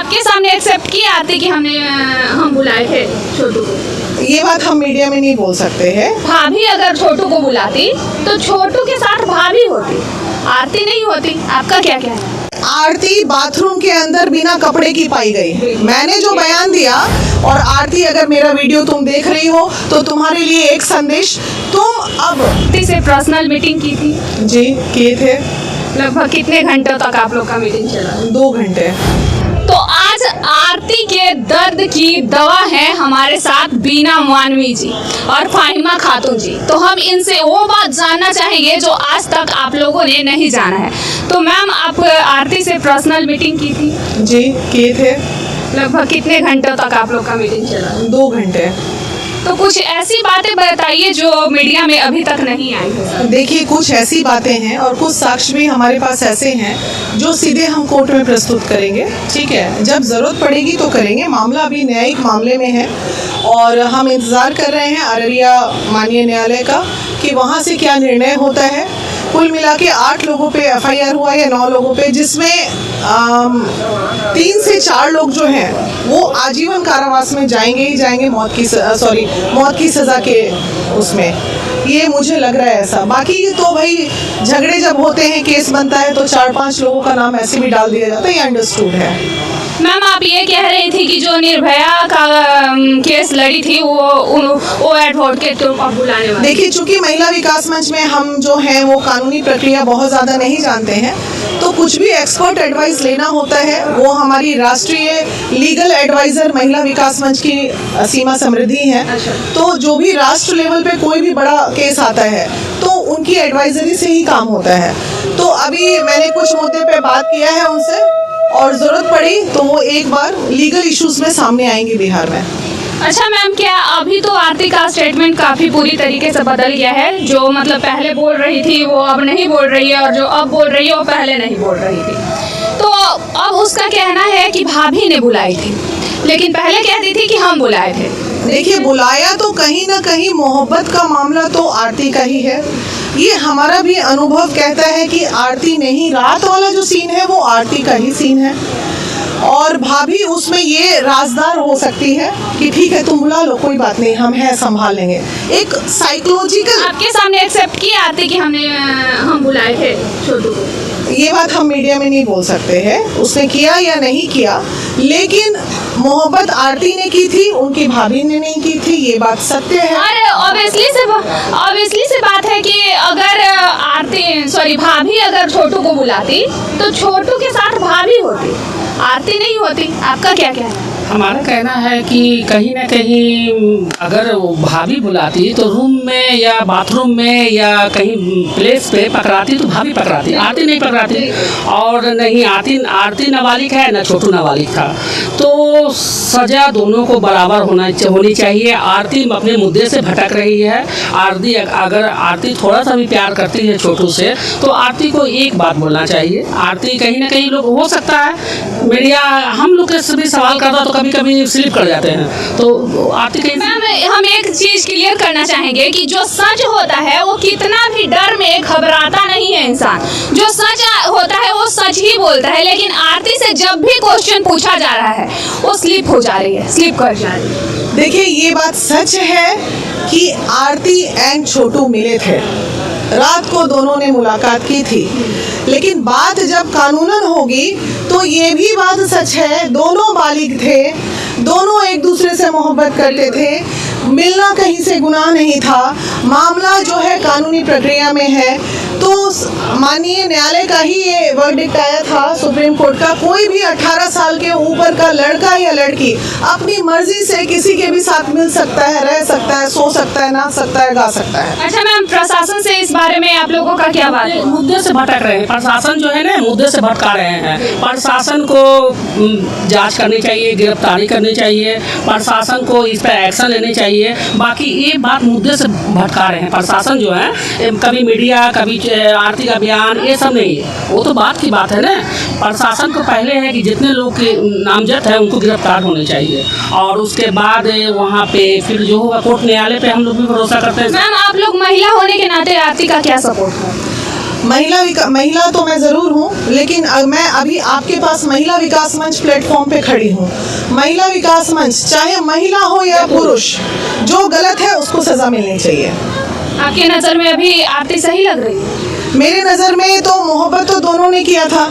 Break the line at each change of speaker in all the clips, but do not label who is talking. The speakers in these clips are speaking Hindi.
आपके सामने एक्सेप्ट की आरती कि हम बुलाए थे छोटू को?
ये बात हम मीडिया में नहीं बोल सकते हैं।
भाभी अगर छोटू को बुलाती तो छोटू के साथ भाभी होती, आरती नहीं होती। आपका क्या कहना है?
आरती बाथरूम के अंदर बिना कपड़े की पाई गई। मैंने जो बयान दिया, और आरती अगर मेरा वीडियो तुम देख रही हो तो तुम्हारे लिए एक संदेश, तुम अब
आरती से पर्सनल मीटिंग की थी?
जी किए थे।
लगभग कितने घंटों तक आप लोग का मीटिंग चला?
2 घंटे।
तो आज आरती के दर्द की दवा है हमारे साथ बीना मानवी जी और फाहिमा खातून जी। तो हम इनसे वो बात जानना चाहेंगे जो आज तक आप लोगों ने नहीं जाना है। तो मैम, आप आरती से पर्सनल मीटिंग की थी?
जी किए थे।
लगभग कितने घंटों तक आप लोग का मीटिंग चला?
2 घंटे।
तो कुछ ऐसी बातें बताइए जो मीडिया में अभी तक नहीं आई है।
देखिए, कुछ ऐसी बातें हैं और कुछ साक्ष्य भी हमारे पास ऐसे हैं जो सीधे हम कोर्ट में प्रस्तुत करेंगे। ठीक है, जब ज़रूरत पड़ेगी तो करेंगे। मामला अभी न्यायिक मामले में है और हम इंतज़ार कर रहे हैं अररिया माननीय न्यायालय का कि वहाँ से क्या निर्णय होता है। कुल मिला के 8 लोगों पे FIR हुआ है, 9 लोगों पे, जिसमें 3 से 4 लोग जो हैं वो आजीवन कारावास में जाएंगे ही जाएंगे, मौत की सज़ा के उसमें। ये मुझे लग रहा है ऐसा। बाकी तो भाई झगड़े जब होते हैं, केस बनता है तो 4-5 लोगों का नाम ऐसे भी डाल दिया जाता है, ये अंडरस्टूड है।
मैम, आप ये कह रही थी कि जो निर्भया का केस लड़ी थी वो एडवोकेट को बुलाने वाले।
देखिए, चूंकि महिला विकास मंच में हम जो हैं वो कानूनी प्रक्रिया बहुत ज़्यादा नहीं जानते हैं, तो कुछ भी एक्सपर्ट एडवाइस लेना होता है वो हमारी राष्ट्रीय लीगल एडवाइज़र महिला विकास मंच की सीमा समृद्धि है। तो जो भी राष्ट्र लेवल पे कोई भी बड़ा केस आता है तो उनकी एडवाइजरी से ही काम होता है। तो अभी मैंने कुछ मुद्दे पे बात किया है उनसे, और ज़रूरत पड़ी तो वो एक बार लीगल इश्यूज में सामने आएंगे बिहार में।
अच्छा मैम, क्या अभी तो आरती का स्टेटमेंट काफ़ी पूरी तरीके से बदल गया है? जो मतलब पहले बोल रही थी वो अब नहीं बोल रही है, और जो अब बोल रही है वो पहले नहीं बोल रही थी। तो अब उसका कहना है कि भाभी ने बुलाई थी, लेकिन पहले कहती थी कि हम बुलाए थे।
देखिए, बुलाया तो कहीं ना कहीं मोहब्बत का मामला तो आरती का ही है। ये हमारा भी अनुभव कहता है कि आरती नहीं, रात वाला जो सीन है वो आरती का ही सीन है, और भाभी उसमें ये राजदार हो सकती है कि ठीक है तुम बुला लो, कोई बात नहीं, हम हैं, संभाल लेंगे। एक साइकोलॉजिकल।
आपके सामने एक्सेप्ट की आरती कि हम बुलाए थे छोटू को?
ये बात हम मीडिया में नहीं बोल सकते हैं उसने किया या नहीं किया, लेकिन मोहब्बत आरती ने की थी, उनकी भाभी ने नहीं की थी, ये बात सत्य है।
अरे ऑब्वियसली से बात है कि अगर भाभी अगर छोटू को बुलाती तो छोटू के साथ भाभी होती, आरती नहीं होती। आपका क्या कहना है?
हमारा कहना है कि कहीं ना कहीं अगर वो भाभी बुलाती तो रूम में या बाथरूम में या कहीं प्लेस पे पकड़ाती तो भाभी पकड़ाती, आरती नहीं पकड़ाती। और नहीं, आरती नाबालिग है ना छोटू नाबालिग था, तो सज़ा दोनों को बराबर होनी चाहिए। आरती अपने मुद्दे से भटक रही है। अगर आरती थोड़ा सा भी प्यार करती है छोटू से तो आरती को एक बात बोलना चाहिए। आरती कहीं ना कहीं लोग, हो सकता है मीडिया हम लोग के भी सवाल करता तो कभी कभी स्लिप कर जाते हैं, तो आरती कहीं।
मैम, हम एक चीज क्लियर करना चाहेंगे कि जो सच होता है वो कितना भी डर में घबराता नहीं है इंसान। जो सच होता है वो सच ही बोलता है, लेकिन आरती से जब भी क्वेश्चन पूछा जा रहा है वो स्लिप कर जा रही है।
देखिए, ये बात सच है कि आरती एंड छोटू मिले थे, रात को दोनों ने मुलाकात की थी, लेकिन बात जब कानूनन होगी तो ये भी बात सच है दोनों बालिग थे, दोनों एक दूसरे से मोहब्बत करते थे, मिलना कहीं से गुनाह नहीं था। मामला जो है कानूनी प्रक्रिया में है, तो माननीय न्यायालय का ही ये वर्डिक्ट आया था सुप्रीम कोर्ट का, कोई भी 18 साल के ऊपर का लड़का या लड़की अपनी मर्जी से किसी के भी साथ मिल सकता है, रह सकता है, सो सकता है, नाच सकता है, गा सकता है।
अच्छा मैम, प्रशासन से इस बारे में आप लोगों का क्या बात है?
मुद्दे से भटक रहे हैं प्रशासन, जो है ना मुद्दे से भटका रहे हैं। प्रशासन को जांच करनी चाहिए, गिरफ्तारी करनी चाहिए, प्रशासन को इस पर एक्शन लेनी चाहिए। बाकी ये बात मुद्दे से भटका रहे हैं प्रशासन जो है, कभी मीडिया, कभी आरती का बयान, ये सब नहीं है। वो तो बात की बात है ना, प्रशासन को पहले है कि जितने लोग के नामजद है उनको गिरफ्तार होने चाहिए, और उसके बाद वहाँ पे फिर जो होगा कोर्ट न्यायालय पे हम लोग भी भरोसा करते हैं।
मैम, आप लोग महिला होने के नाते आरती का क्या सपोर्ट है?
महिला तो मैं ज़रूर हूँ, लेकिन मैं अभी आपके पास महिला विकास मंच प्लेटफॉर्म पे खड़ी हूँ। महिला विकास मंच, चाहे महिला हो या पुरुष, जो गलत है उसको सज़ा मिलनी चाहिए।
आपके नज़र में अभी आरती सही लग रही है?
मेरे नज़र में तो मोहब्बत तो दोनों ने किया था,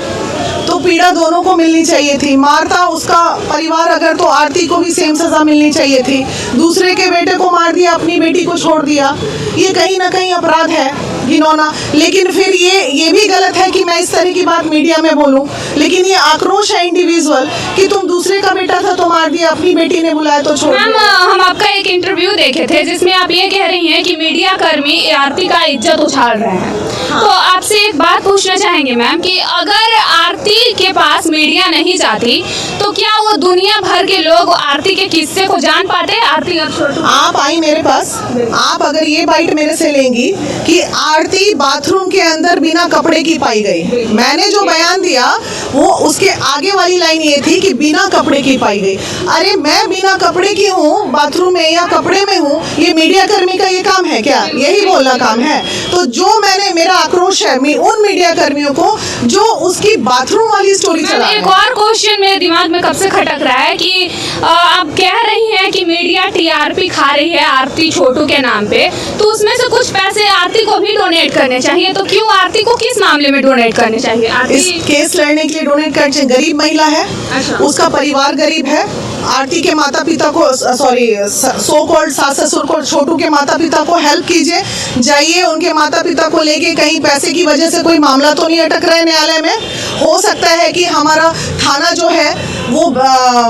तो पीड़ा दोनों को मिलनी चाहिए थी। मारता उसका परिवार अगर, तो आरती को भी सेम सज़ा मिलनी चाहिए थी। दूसरे के बेटे को मार दिया, अपनी बेटी को छोड़ दिया, ये कहीं ना कहीं अपराध है, घिनौना। लेकिन फिर ये भी गलत है कि मैं इस तरह की बात मीडिया में बोलूं। लेकिन ये आक्रोश है इंडिविजुअल कि तुम दूसरे का बेटा था तो मार दिया, अपनी बेटी ने बुलाया तो छोड़
मैम,
दिया।
हम आपका एक इंटरव्यू देखे थे जिसमें आप ये कह रही हैं कि मीडिया कर्मी आरती का इज्जत उछाल रहे हैं।
हाँ।
तो आपसे एक बात पूछना चाहेंगे मैम कि अगर आरती के पास मीडिया नहीं जाती तो क्या वो दुनिया भर के लोग आरती के किस्से को जान पाते? आरती और छोटू,
आप आई मेरे पास, आप अगर ये बाइट मेरे से लेंगी कि आरती बाथरूम के अंदर बिना कपड़े की पाई गई, मैंने जो बयान दिया वो उसके आगे वाली लाइन ये थी कि बिना कपड़े की पाई गई। अरे मैं बिना कपड़े की हूँ बाथरूम में या कपड़े में हूँ, ये मीडिया कर्मी का ये काम है क्या? यही बोलना काम है? तो जो मेरा आक्रोश है उन मीडिया कर्मियों को जो उसकी बाथरूम वाली स्टोरी चला
एक और क्वेश्चन मेरे दिमाग में कब से खटक रहा है कि आप कह रही हैं कि मीडिया टीआरपी खा रही है आरती छोटू के नाम पे, तो उसमें से कुछ पैसे आरती को भी डोनेट करने चाहिए। तो क्यों आरती को किस मामले में डोनेट करने चाहिए?
इस केस लड़ने के लिए डोनेट करने चाहिए। गरीब महिला है,
अच्छा।
उसका परिवार गरीब है। आरती के माता पिता को, सॉरी, सो कॉल्ड सास ससुर को, छोटू के माता पिता को हेल्प कीजिए, जाइए उनके माता पिता को लेके। कहीं पैसे की वजह से कोई मामला तो नहीं अटक रहा है न्यायालय में? हो सकता है कि हमारा थाना जो है वो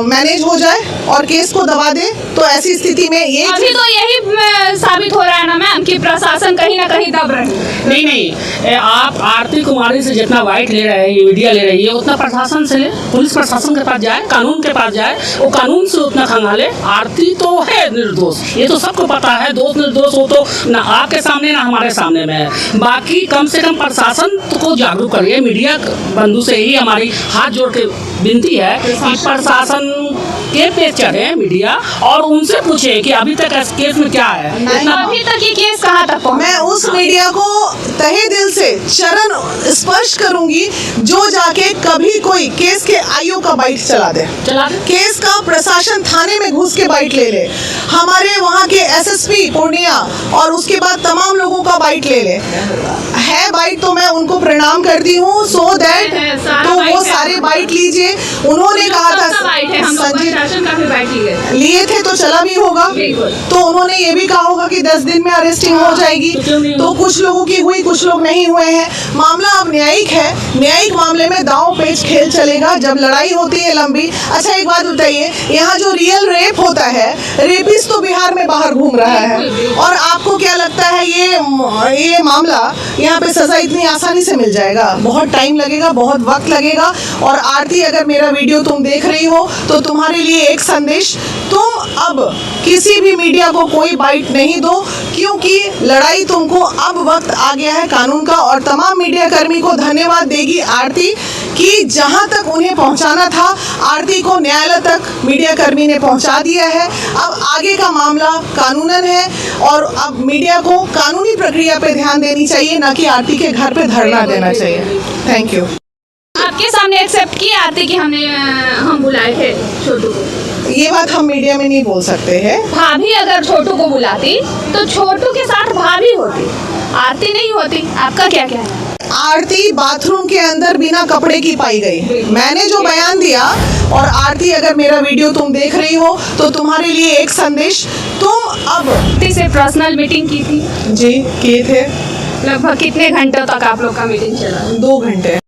मैनेज हो जाए और केस को दबा दे। तो ऐसी स्थिति में ये
अभी तो यही साबित हो रहा है ना मैम कि प्रशासन कहीं ना कहीं दब रही है।
नहीं, आप आरती कुमारी से जितना वाइट ले रहे हैं, मीडिया ले रही है, उतना प्रशासन से ले, पुलिस प्रशासन के पास जाए, कानून के पास जाए, वो कानून से उतना खंगाले। आरती तो है निर्दोष, ये तो सबको पता है। दोष निर्दोष हो तो ना आपके सामने ना हमारे सामने में है। बाकी कम से कम प्रशासन को जागरूक करिए। मीडिया बंधु से ही हमारी हाथ जोड़ के विनती है कि प्रशासन के पे चढ़े मीडिया और उनसे पूछे कि अभी तक इस केस में क्या है।
अभी तक ये केस कहाँ तक पहुँचा?
मैं उस मीडिया को तहे दिल से चरण स्पर्श करूंगी जो जाके कभी कोई केस के आईओ का बाइट चला दे, केस का प्रशासन थाने में घुस के बाइट ले ले, हमारे वहाँ के एसएसपी पूर्णिया और उसके बाद तमाम लोगों का बाइट ले ले। है बाइट तो मैं उनको प्रणाम करती हूँ। सो दैट तो वो सारे बाइट लीजिए। उन्होंने कहा था संजय लिए थे तो चला भी होगा, तो उन्होंने ये भी कहा होगा कि 10 दिन में अरेस्टिंग हो जाएगी। तो कुछ लोगों की हुई, कुछ लोग नहीं हुए हैं। मामला अब न्यायिक है, न्यायिक मामले में दांव पेच खेल चलेगा जब लड़ाई होती है लंबी। अच्छा एक बात बताइए, यहाँ जो रियल रेप होता है, रेपिस्ट तो बिहार में बाहर घूम रहा है, और आपको क्या लगता है ये मामला यहाँ पे सजा इतनी आसानी से मिल जाएगा? बहुत टाइम लगेगा, बहुत वक्त लगेगा। और आरती, अगर मेरा वीडियो तुम देख रही हो तो तुम्हारे लिए एक संदेश, तुम अब किसी भी मीडिया को कोई बाइट नहीं दो, क्योंकि लड़ाई तुमको अब वक्त आ गया है कानून का। और तमाम मीडिया कर्मी को धन्यवाद देगी आरती कि जहां तक उन्हें पहुंचाना था, आरती को न्यायालय तक मीडिया कर्मी ने पहुंचा दिया है। अब आगे का मामला कानूनन है और अब मीडिया को कानूनी प्रक्रिया पे ध्यान देनी चाहिए, ना कि आरती के घर पे धरना देना चाहिए। Thank you.
आपके सामने एक्सेप्ट की आरती कि हम बुलाए थे छोटू को?
ये बात हम मीडिया में नहीं बोल सकते हैं।
भाभी अगर छोटू को बुलाती तो छोटू के साथ भाभी होती, आरती नहीं होती। आपका क्या कहना है?
आरती बाथरूम के अंदर बिना कपड़े की पाई गई, मैंने जो बयान दिया। और आरती, अगर मेरा वीडियो तुम देख रही हो तो तुम्हारे लिए एक संदेश, तुम अब
आरती से पर्सनल मीटिंग की थी?
जी किए थे।
लगभग कितने घंटों तक आप लोग का मीटिंग चला?
2 घंटे।